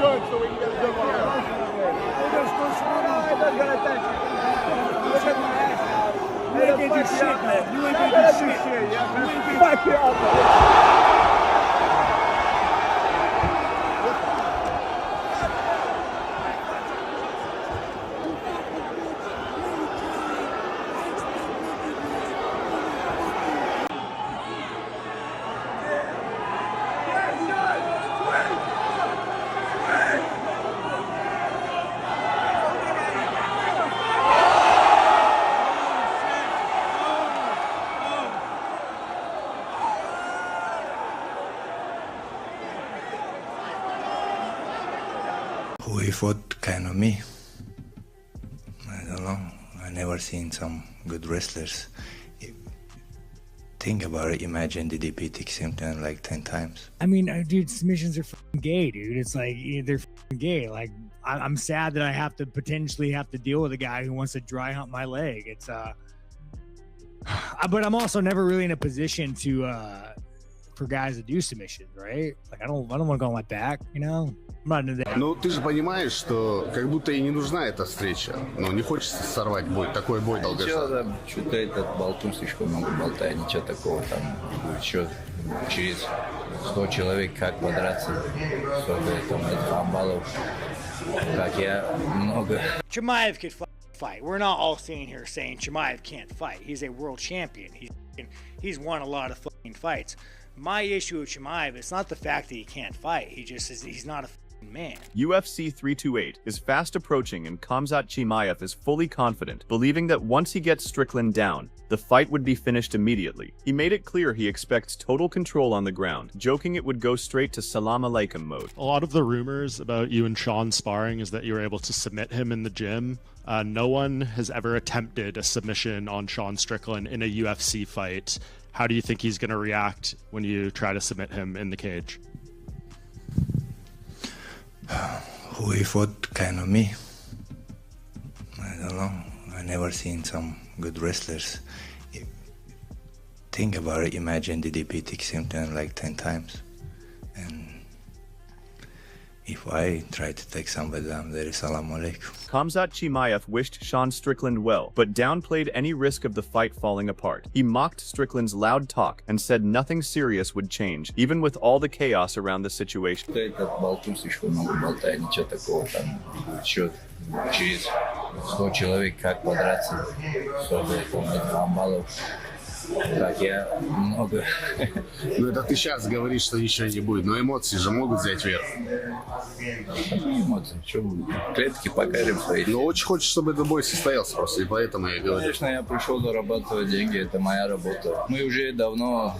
good so we can get a good one here. Look at my ass now. You ain't gonna do shit, man. You ain't gonna do shit. Yeah, man. Fuck you up. Who he fought kind of me. I don't know. I never seen some good wrestlers. Think about it. Imagine DDP takes him down like 10 times. I mean, dude, submissions are fucking gay, dude. It's like they're fucking gay. Like I'm sad that I have to potentially have to deal with a guy who wants to dry hump my leg. It's but I'm also never really in a position to for guys to do submissions, right? Like I don't want to go on my back, you know. I'm not into that. Ну, ты же понимаешь, что как будто и не нужна эта встреча. Ну, не хочется сорвать бой, такой бой долгожданный. Что-то этот болтун слишком много болтает, ничего такого там. Еще через 100 человек как подраться, сколько там хамбалов, как я, много. Chimaev could fight. We're not all sitting here saying Chimaev can't fight. He's a world champion. He's won a lot of fucking fights. My issue with Chimaev is not the fact that he can't fight. He just is he's not a man. UFC 328 is fast approaching and Khamzat Chimaev is fully confident, believing that once he gets Strickland down, the fight would be finished immediately. He made it clear he expects total control on the ground, joking it would go straight to Salam Alaikum mode. A lot of the rumors about you and Sean sparring is that you were able to submit him in the gym. No one has ever attempted a submission on Sean Strickland in a UFC fight. How do you think he's going to react when you try to submit him in the cage? Who he fought kind of me. I don't know. I never seen some good wrestlers. Think about it. Imagine DDP takes him down like 10 times. And if I try to take somebody down, there is salam alaikum. Khamzat Chimaev wished Sean Strickland well, but downplayed any risk of the fight falling apart. He mocked Strickland's loud talk and said nothing serious would change, even with all the chaos around the situation. Этот болтун слишком много болтает, ничего такого там. Еще через 100 человек как подраться, сколько там хамбалов. Так, я много. Ну, это ты сейчас говоришь, что ничего не будет, но эмоции же могут взять верх. Эмоции, что будет? Клетки покажем свои. Но очень хочешь, чтобы этот бой состоялся просто, и поэтому я говорю. Конечно, я пришел зарабатывать деньги, это моя работа. Мы уже давно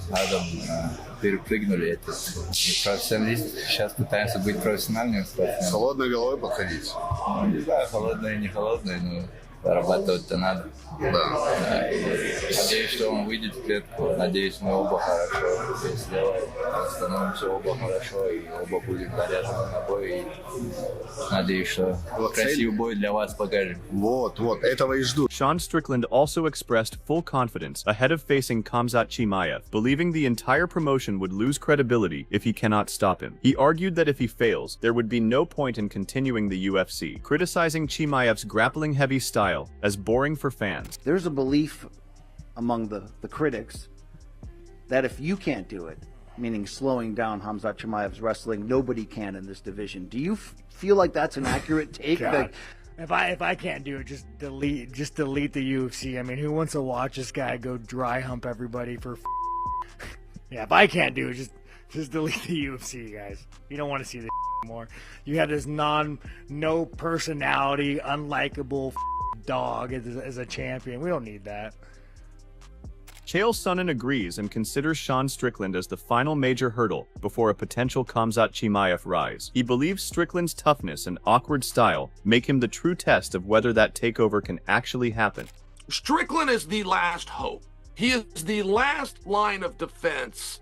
перепрыгнули это. Профессионалист, сейчас пытаемся быть профессиональными спортсменами. С холодной головой подходить. Ну, не знаю, холодной, не холодной, но зарабатывать-то надо. Да. Надеюсь, что он выйдет в клетку. Надеюсь, мы оба хорошо все сделаем. Становимся оба хорошо и оба будем заряжены на бой. И надеюсь, что красивый бой для вас покажем. Вот, этого и жду. Sean Strickland also expressed full confidence ahead of facing Khamzat Chimaev, believing the entire promotion would lose credibility if he cannot stop him. He argued that if he fails, there would be no point in continuing the UFC, criticizing Chimaev's grappling-heavy style as boring for fans. There's a belief among the critics that if you can't do it, meaning slowing down Khamzat Chimaev's wrestling, nobody can in this division. Do you feel like that's an accurate take? God. If I can't do it, just delete the UFC. I mean, who wants to watch this guy go dry hump everybody for? Yeah, if I can't do it, just delete the UFC, guys. You don't want to see this anymore. You have this no personality, unlikable dog as a champion. We don't need that. Chael Sonnen agrees and considers Sean Strickland as the final major hurdle before a potential Khamzat Chimaev rise. He believes Strickland's toughness and awkward style make him the true test of whether that takeover can actually happen. Strickland is the last hope. He is the last line of defense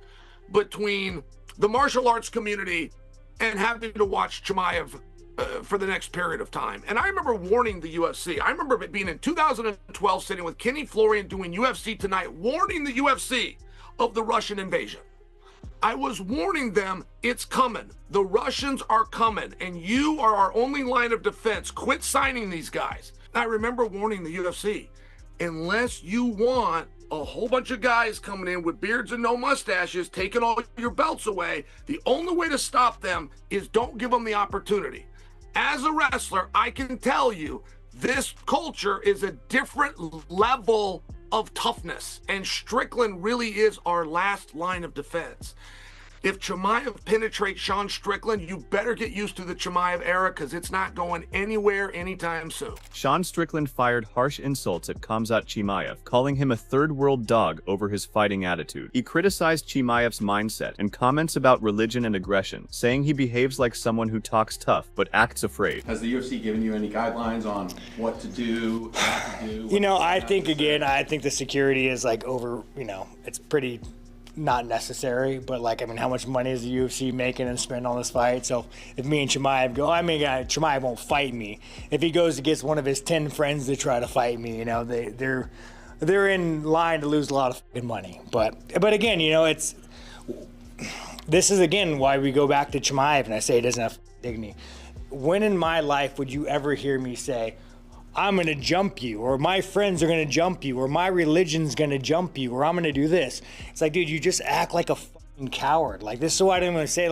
between the martial arts community and having to watch Chimaev for the next period of time. And I remember warning the UFC. I remember it being in 2012, sitting with Kenny Florian doing UFC Tonight, warning the UFC of the Russian invasion. I was warning them, it's coming. The Russians are coming, and you are our only line of defense. Quit signing these guys. I remember warning the UFC, unless you want a whole bunch of guys coming in with beards and no mustaches, taking all your belts away, the only way to stop them is don't give them the opportunity. As a wrestler, I can tell you, this culture is a different level of toughness, and Strickland really is our last line of defense. If Chimaev penetrates Sean Strickland, you better get used to the Chimaev era, because it's not going anywhere anytime soon. Sean Strickland fired harsh insults at Khamzat Chimaev, calling him a third-world dog over his fighting attitude. He criticized Chimaev's mindset and comments about religion and aggression, saying he behaves like someone who talks tough but acts afraid. Has the UFC given you any guidelines on what to do, not to do? You know, I think the security is like over, it's pretty not necessary, but like, I mean, how much money is the UFC making and spending on this fight? So if me and Chimaev go, Chimaev won't fight me. If he goes against one of his 10 friends to try to fight me, they're in line to lose a lot of fucking money. But again, this is again why we go back to Chimaev, and I say he doesn't have dignity. When in my life would you ever hear me say, I'm gonna jump you, or my friends are gonna jump you, or my religion's gonna jump you, or I'm gonna do this? It's like, dude, you just act like a fucking coward. Like, this is why I didn't want to say,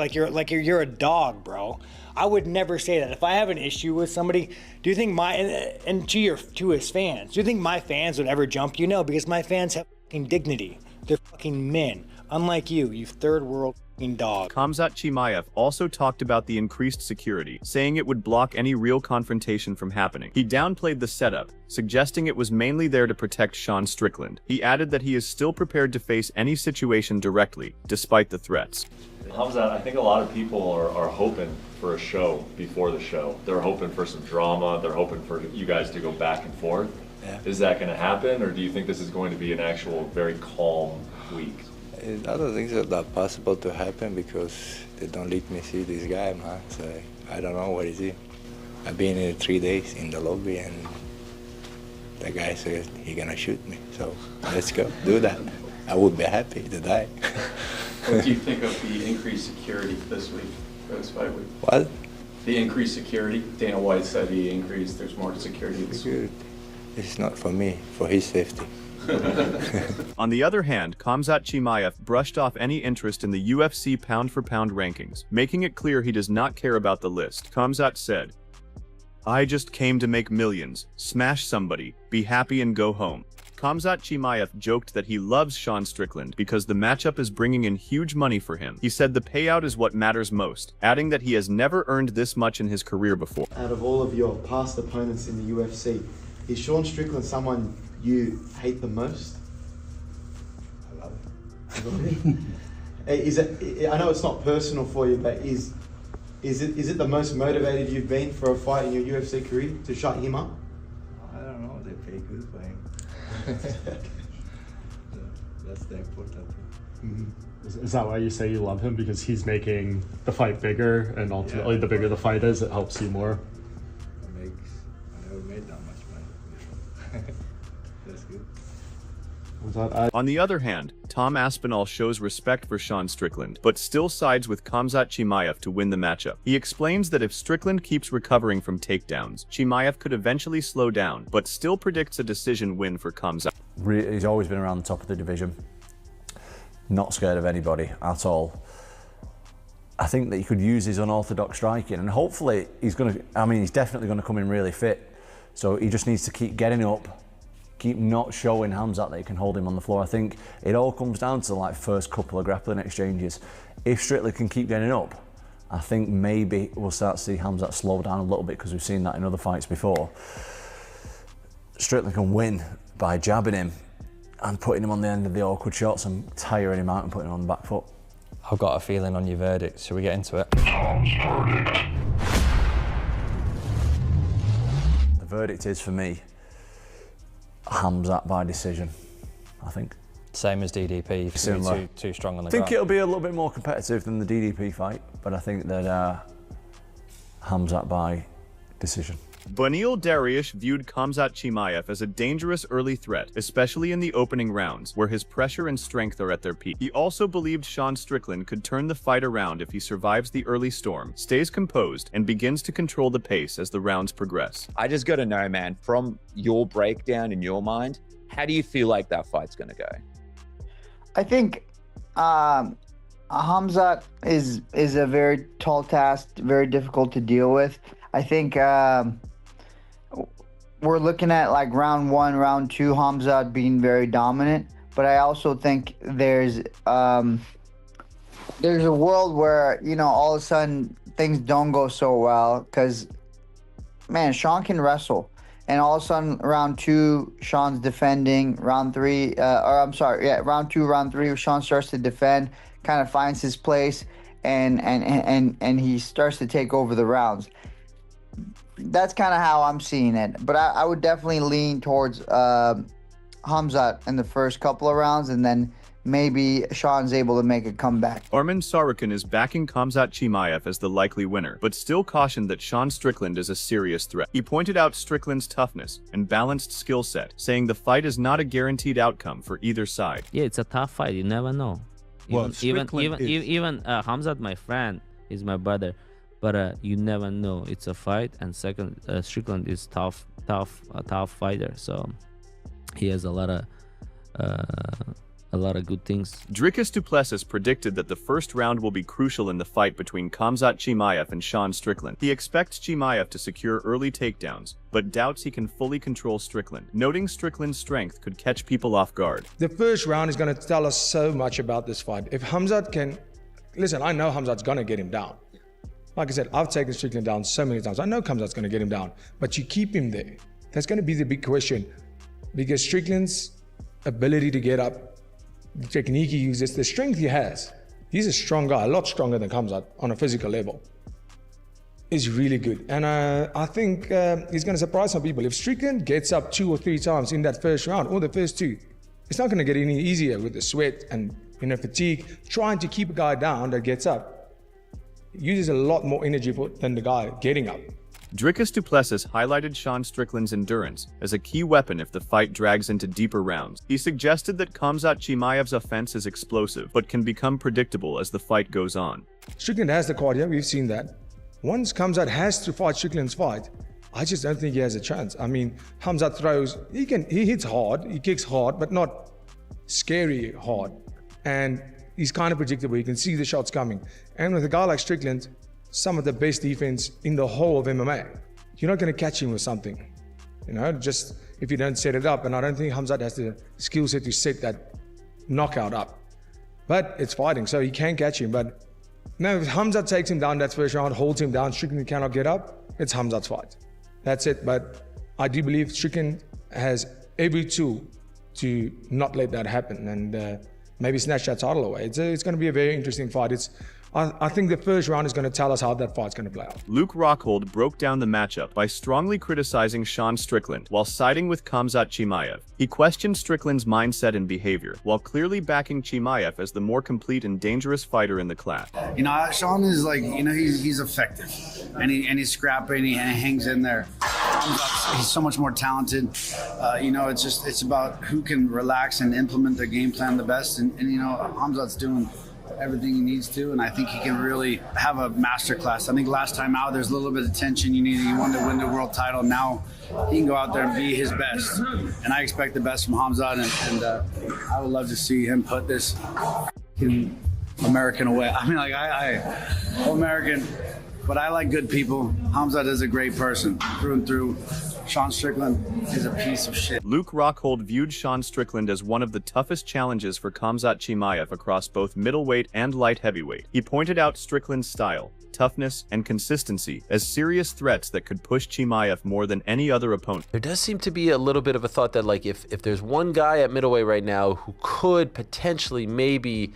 you're a dog, bro. I would never say that. If I have an issue with somebody, do you think to his fans, do you think my fans would ever jump you? No, because my fans have fucking dignity. They're fucking men. Unlike you third world fucking dog. Khamzat Chimaev also talked about the increased security, saying it would block any real confrontation from happening. He downplayed the setup, suggesting it was mainly there to protect Sean Strickland. He added that he is still prepared to face any situation directly, despite the threats. Khamzat, I think a lot of people are hoping for a show before the show. They're hoping for some drama. They're hoping for you guys to go back and forth. Yeah. Is that going to happen, or do you think this is going to be an actual very calm week? I don't think that's possible to happen because they don't let me see this guy, man. So I don't know where is he. I've been in 3 days in the lobby, and the guy said he's gonna shoot me. So let's go do that. I would be happy to die. What do you think of the increased security this week, for this fight week? What? The increased security. Dana White said there's more security this week. It's not for me, for his safety. On the other hand, Khamzat Chimaev brushed off any interest in the UFC pound-for-pound rankings, making it clear he does not care about the list. Khamzat said, "I just came to make millions, smash somebody, be happy and go home." Khamzat Chimaev joked that he loves Sean Strickland because the matchup is bringing in huge money for him. He said the payout is what matters most, adding that he has never earned this much in his career before. Out of all of your past opponents in the UFC, is Sean Strickland someone you hate the most? I love it. I know it's not personal for you, but is it the most motivated you've been for a fight in your UFC career to shut him up? I don't know. They pay good for him. That's the important thing. Is that why you say you love him? Because he's making the fight bigger, and ultimately the bigger the fight is, it helps you more? I never made that much money. That's good. On the other hand, Tom Aspinall shows respect for Sean Strickland, but still sides with Khamzat Chimaev to win the matchup. He explains that if Strickland keeps recovering from takedowns, Chimaev could eventually slow down, but still predicts a decision win for Khamzat. He's always been around the top of the division. Not scared of anybody at all. I think that he could use his unorthodox striking, and hopefully he's definitely going to come in really fit. So he just needs to keep getting up, keep not showing Khamzat that he can hold him on the floor. I think it all comes down to the first couple of grappling exchanges. If Strickland can keep getting up, I think maybe we'll start to see Khamzat slow down a little bit, because we've seen that in other fights before. Strickland can win by jabbing him and putting him on the end of the awkward shots and tiring him out and putting him on the back foot. I've got a feeling on your verdict. Shall we get into it? The verdict is, for me, Khamzat by decision, I think. Same as DDP, similar. Too strong on the I think ground. it'll be a little bit more competitive than the DDP fight, but I think that Khamzat by decision. Beneil Dariush viewed Khamzat Chimaev as a dangerous early threat, especially in the opening rounds, where his pressure and strength are at their peak. He also believed Sean Strickland could turn the fight around if he survives the early storm, stays composed, and begins to control the pace as the rounds progress. I just got to know, man, from your breakdown in your mind, how do you feel like that fight's going to go? I think Khamzat is a very tall task, very difficult to deal with. I think we're looking at like round 1, round 2, Khamzat being very dominant. But I also think there's a world where, you know, all of a sudden things don't go so well because, man, Sean can wrestle. And all of a sudden, round 2, Sean's defending. Round 3, round 2, round 3, Sean starts to defend, kind of finds his place, and he starts to take over the rounds. That's kind of how I'm seeing it. But I would definitely lean towards Khamzat in the first couple of rounds, and then maybe Sean's able to make a comeback. Arman Tsarukyan is backing Khamzat Chimaev as the likely winner, but still cautioned that Sean Strickland is a serious threat. He pointed out Strickland's toughness and balanced skill set, saying the fight is not a guaranteed outcome for either side. Yeah, it's a tough fight. You never know. Even Khamzat, my friend, is my brother, but you never know. It's a fight, and second, Strickland is a tough fighter, so he has a lot of good things. Dricus du Plessis predicted that the first round will be crucial in the fight between Khamzat Chimaev and Sean Strickland. He expects Chimaev to secure early takedowns, but doubts he can fully control Strickland, noting Strickland's strength could catch people off guard. The first round is going to tell us so much about this fight. If Khamzat can... Listen, I know Khamzat's going to get him down. Like I said, I've taken Strickland down so many times. I know Khamzat's going to get him down, but you keep him there. That's going to be the big question, because Strickland's ability to get up, the technique he uses, the strength he has, he's a strong guy, a lot stronger than Khamzat on a physical level, is really good. And I think he's going to surprise some people. If Strickland gets up 2 or 3 times in that first round, or the first 2, it's not going to get any easier with the sweat and fatigue. Trying to keep a guy down that gets up uses a lot more energy than the guy getting up. Dricus du Plessis highlighted Sean Strickland's endurance as a key weapon if the fight drags into deeper rounds. He suggested that Khamzat Chimaev's offense is explosive, but can become predictable as the fight goes on. Strickland has the cardio, we've seen that. Once Khamzat has to fight Strickland's fight, I just don't think he has a chance. I mean, Khamzat throws, he hits hard, he kicks hard, but not scary hard. And he's kind of predictable, you can see the shots coming. And with a guy like Strickland, some of the best defense in the whole of MMA. You're not going to catch him with something, you know, just if you don't set it up. And I don't think Khamzat has the skill set to set that knockout up. But it's fighting, so he can catch him. But no, if Khamzat takes him down that first round, holds him down, Strickland cannot get up, it's Khamzat's fight. That's it. But I do believe Strickland has every tool to not let that happen and maybe snatch that title away. It's going to be a very interesting fight. I think the first round is going to tell us how that fight's going to play out. Luke Rockhold broke down the matchup by strongly criticizing Sean Strickland while siding with Khamzat Chimaev. He questioned Strickland's mindset and behavior, while clearly backing Chimaev as the more complete and dangerous fighter in the class. You know, Sean is like, you know, he's effective, and he's scrappy, and he hangs in there. He's so much more talented. You know, it's about who can relax and implement the game plan the best, and you know, Khamzat's doing everything he needs to, and I think he can really have a master class. I think last time out there's a little bit of tension. You wanted to win the world title. Now he can go out there and be his best, and I expect the best from Khamzat, and I would love to see him put this American away. I mean, like I'm American, but I like good people. Khamzat is a great person through and through. Sean Strickland is a piece of shit. Luke Rockhold viewed Sean Strickland as one of the toughest challenges for Khamzat Chimaev across both middleweight and light heavyweight. He pointed out Strickland's style, toughness, and consistency as serious threats that could push Chimaev more than any other opponent. There does seem to be a little bit of a thought that, like, if there's one guy at middleweight right now who could potentially maybe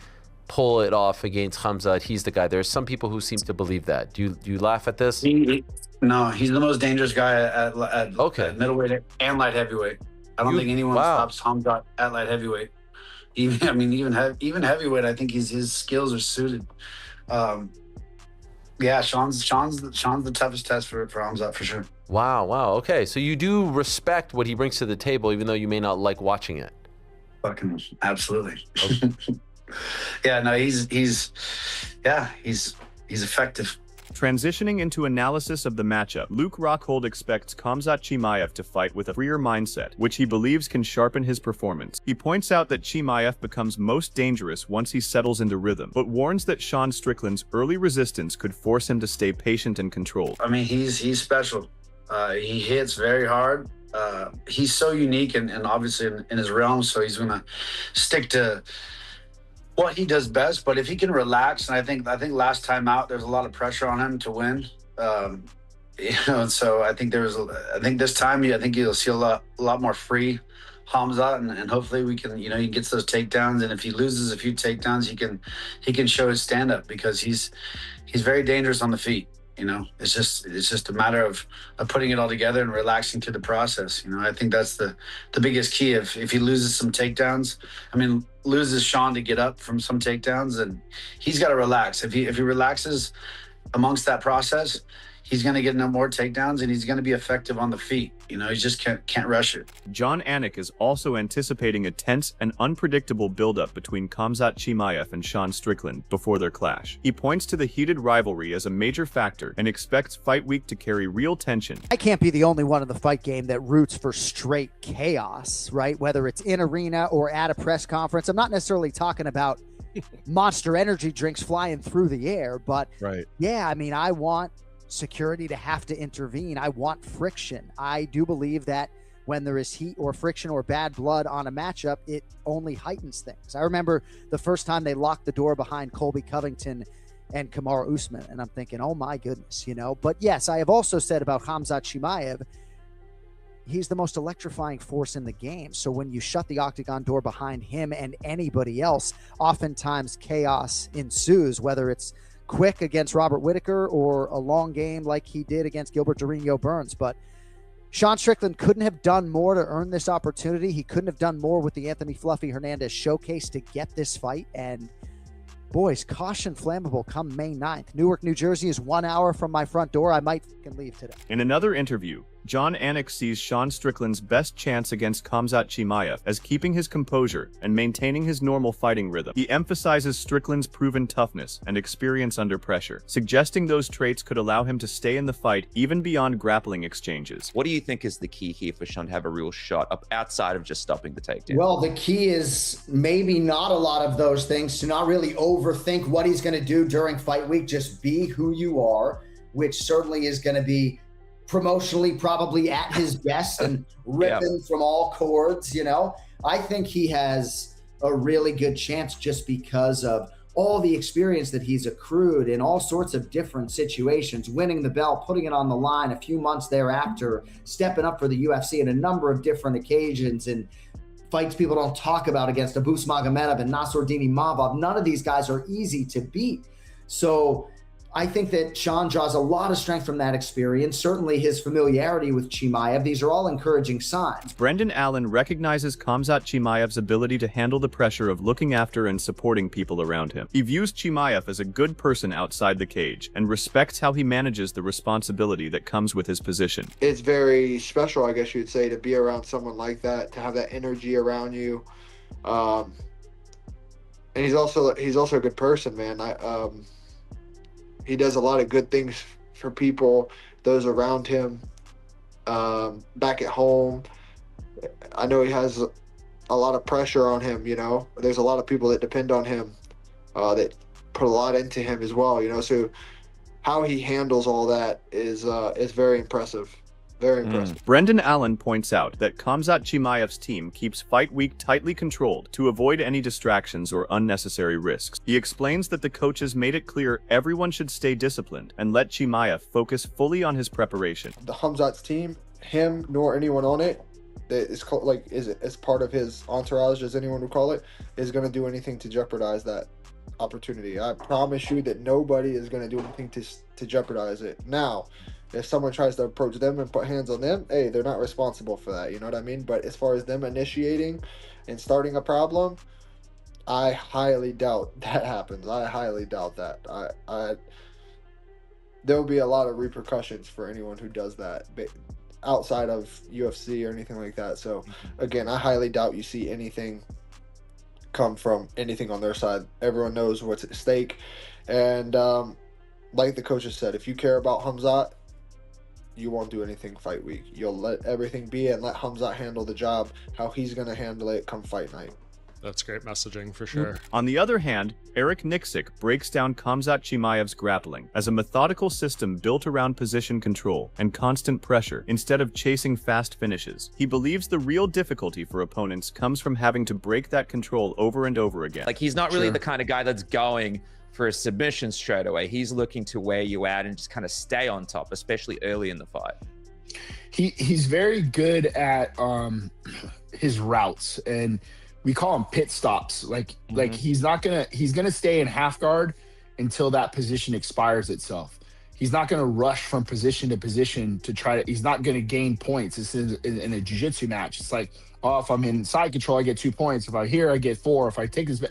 pull it off against Khamzat, he's the guy. There's some people who seem to believe that. Do you laugh at this? No, he's the most dangerous guy at middleweight and light heavyweight. I don't think anyone stops Khamzat at light heavyweight. Even heavyweight, I think his skills are suited. Yeah, Sean's the toughest test for Khamzat for sure. Wow, wow. Okay, so you do respect what he brings to the table, even though you may not like watching it. Fucking absolutely. Yeah, no, he's effective. Transitioning into analysis of the matchup, Luke Rockhold expects Khamzat Chimaev to fight with a freer mindset, which he believes can sharpen his performance. He points out that Chimaev becomes most dangerous once he settles into rhythm, but warns that Sean Strickland's early resistance could force him to stay patient and controlled. I mean, he's special. He hits very hard. He's so unique and obviously in his realm, so he's gonna stick to what he does best. But if he can relax, and I think last time out there's a lot of pressure on him to win. So I think this time I think you'll see a lot more free Khamzat, and hopefully we can, he gets those takedowns, and if he loses a few takedowns, he can show his stand up, because he's very dangerous on the feet. It's just a matter of putting it all together and relaxing to the process. I think that's the biggest key. If he loses some takedowns, loses Sean to get up from some takedowns, and he's got to relax. If he relaxes amongst that process, he's going to get no more takedowns, and he's going to be effective on the feet. He just can't rush it. John Anick is also anticipating a tense and unpredictable buildup between Khamzat Chimaev and Sean Strickland before their clash. He points to the heated rivalry as a major factor and expects Fight Week to carry real tension. I can't be the only one in the fight game that roots for straight chaos, right? Whether it's in arena or at a press conference. I'm not necessarily talking about Monster Energy drinks flying through the air, but yeah, I want security to have to intervene. I want friction. I do believe that when there is heat or friction or bad blood on a matchup, it only heightens things. I remember the first time they locked the door behind Colby Covington and Kamaru Usman, and I'm thinking, oh my goodness, But yes, I have also said about Khamzat Chimaev, he's the most electrifying force in the game. So when you shut the octagon door behind him and anybody else, oftentimes chaos ensues, whether it's quick against Robert Whittaker or a long game like he did against Gilbert Durinho Burns. But Sean Strickland couldn't have done more to earn this opportunity. He couldn't have done more with the Anthony Fluffy Hernandez showcase to get this fight. And boys, caution flammable come May 9th. Newark, New Jersey is 1 hour from my front door. I might fucking leave today. In another interview, John Anick sees Sean Strickland's best chance against Khamzat Chimaev as keeping his composure and maintaining his normal fighting rhythm. He emphasizes Strickland's proven toughness and experience under pressure, suggesting those traits could allow him to stay in the fight even beyond grappling exchanges. What do you think is the key here for Sean to have a real shot up outside of just stopping the takedown? Well, the key is maybe not a lot of those things, to not really overthink what he's going to do during fight week. Just be who you are, which certainly is going to be promotionally probably at his best and ripping from all chords. I think he has a really good chance just because of all the experience that he's accrued in all sorts of different situations, winning the belt, putting it on the line a few months thereafter, stepping up for the UFC in a number of different occasions, and fights people don't talk about against Abus Magomedov and Nassourdini Mavov. None of these guys are easy to beat. So I think that Sean draws a lot of strength from that experience, certainly his familiarity with Chimaev. These are all encouraging signs. Brendan Allen recognizes Khamzat Chimaev's ability to handle the pressure of looking after and supporting people around him. He views Chimaev as a good person outside the cage and respects how he manages the responsibility that comes with his position. It's very special, I guess you'd say, to be around someone like that, to have that energy around you. And he's also a good person, man. He does a lot of good things for people, those around him. Back at home, I know he has a lot of pressure on him, There's a lot of people that depend on him, that put a lot into him as well, So how he handles all that is very impressive. Very impressive. Brendan Allen points out that Khamzat Chimaev's team keeps Fight Week tightly controlled to avoid any distractions or unnecessary risks. He explains that the coaches made it clear everyone should stay disciplined and let Chimaev focus fully on his preparation. The Khamzat's team, him nor anyone on it, that is as part of his entourage, as anyone would call it, is going to do anything to jeopardize that opportunity. I promise you that nobody is going to do anything to jeopardize it. Now, if someone tries to approach them and put hands on them, hey, they're not responsible for that, you know what I mean? But as far as them initiating and starting a problem, I highly doubt that happens. I highly doubt that. there will be a lot of repercussions for anyone who does that outside of UFC or anything like that. So again, I highly doubt you see anything come from anything on their side. Everyone knows what's at stake, and like the coaches said, if you care about Khamzat, you won't do anything fight week. You'll let everything be and let Khamzat handle the job how he's going to handle it come fight night. That's great messaging for sure. On the other hand, Eric Nixick breaks down Khamzat Chimaev's grappling as a methodical system built around position control and constant pressure instead of chasing fast finishes. He believes the real difficulty for opponents comes from having to break that control over and over again. Like, he's not really the kind of guy that's going for a submission straight away. He's looking to wear you out and just kind of stay on top, especially early in the fight. He's very good at his routes, and we call them pit stops. Like he's gonna stay in half guard until that position expires itself. He's not gonna rush from position to position to try to. He's not gonna gain points. This is in a jiu-jitsu match. It's like, oh, if I'm in side control, I get 2 points. If I'm here, I get 4. If I take this,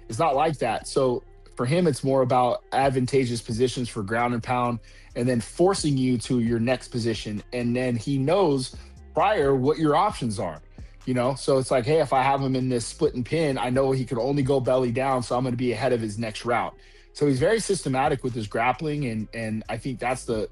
it's not like that. So for him, it's more about advantageous positions for ground and pound, and then forcing you to your next position. And then he knows prior what your options are, you know? So it's like, hey, if I have him in this split and pin, I know he could only go belly down, so I'm going to be ahead of his next route. So he's very systematic with his grappling, and I think that's the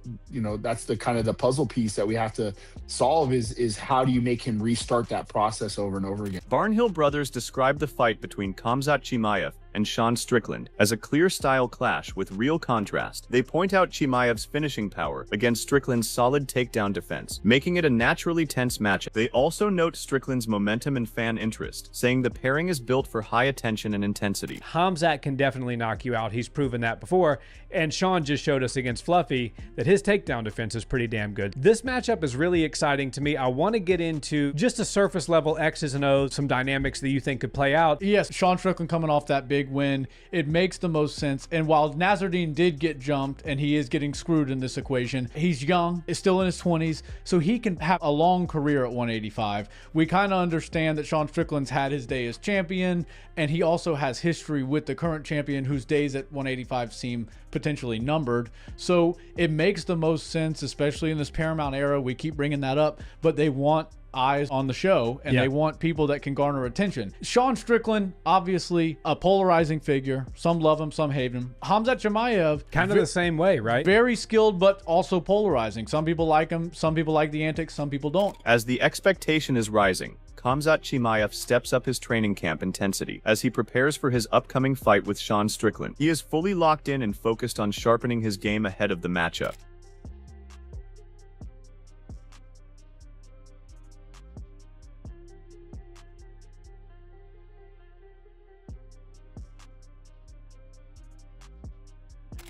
kind of the puzzle piece that we have to solve is how do you make him restart that process over and over again. Barnhill brothers describe the fight between Khamzat Chimaev and Sean Strickland as a clear style clash with real contrast. They point out Chimaev's finishing power against Strickland's solid takedown defense, making it a naturally tense match. They also note Strickland's momentum and fan interest, saying the pairing is built for high attention and intensity. Khamzat can definitely knock you out. He's proven that before, and Sean just showed us against Fluffy that his takedown defense is pretty damn good. This matchup is really exciting to me. I want to get into just a surface level X's and O's, some dynamics that you think could play out. Yes, Sean Strickland coming off that big win, it makes the most sense. And while Nasruddin did get jumped and he is getting screwed in this equation, he's young, is still in his 20s, so he can have a long career at 185. We kind of understand that Sean Strickland's had his day as champion, and he also has history with the current champion whose days at 185 seem potentially numbered. So it makes the most sense, especially in this Paramount era. We keep bringing that up, but they want eyes on the show, and they want people that can garner attention. Sean Strickland, obviously a polarizing figure. Some love him, some hate him. Khamzat Chimaev, kind of the same way, right? Very skilled, but also polarizing. Some people like him, some people like the antics, some people don't. As the expectation is rising, Khamzat Chimaev steps up his training camp intensity as he prepares for his upcoming fight with Sean Strickland. He is fully locked in and focused on sharpening his game ahead of the matchup.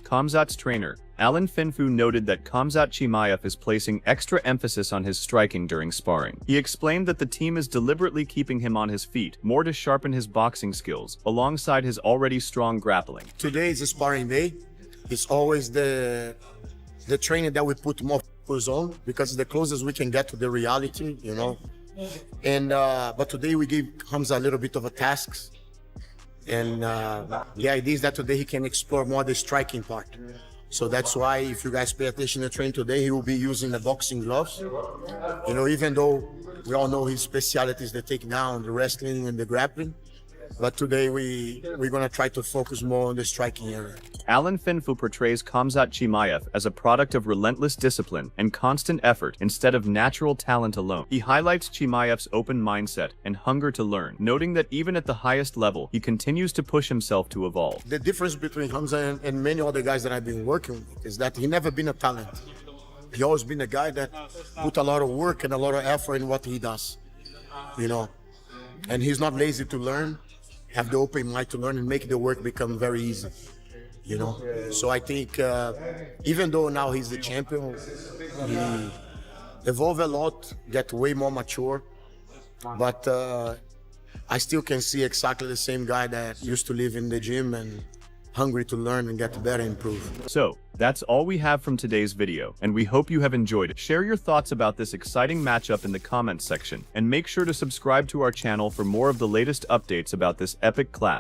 Khamzat's trainer, Alan Finfu, noted that Khamzat Chimaev is placing extra emphasis on his striking during sparring. He explained that the team is deliberately keeping him on his feet, more to sharpen his boxing skills, alongside his already strong grappling. Today is a sparring day. It's always the training that we put more focus on, because it's the closest we can get to the reality, you know. And but today we gave Khamzat a little bit of a task. And the idea is that today he can explore more the striking part. So that's why, if you guys pay attention to the train today, he will be using the boxing gloves. You know, even though we all know his specialty is the takedown, the wrestling, and the grappling. But today we're going to try to focus more on the striking area. Alan Finfu portrays Khamzat Chimaev as a product of relentless discipline and constant effort instead of natural talent alone. He highlights Chimaev's open mindset and hunger to learn, noting that even at the highest level, he continues to push himself to evolve. The difference between Khamzat and many other guys that I've been working with is that he never been a talent. He always been a guy that put a lot of work and a lot of effort in what he does, you know. And he's not lazy to learn, have the open mind to learn and make the work become very easy, you know. So I think even though now he's the champion, he evolved a lot, get way more mature, but I still can see exactly the same guy that used to live in the gym and hungry to learn and get better and improve. So, that's all we have from today's video, and we hope you have enjoyed it. Share your thoughts about this exciting matchup in the comments section, and make sure to subscribe to our channel for more of the latest updates about this epic clash.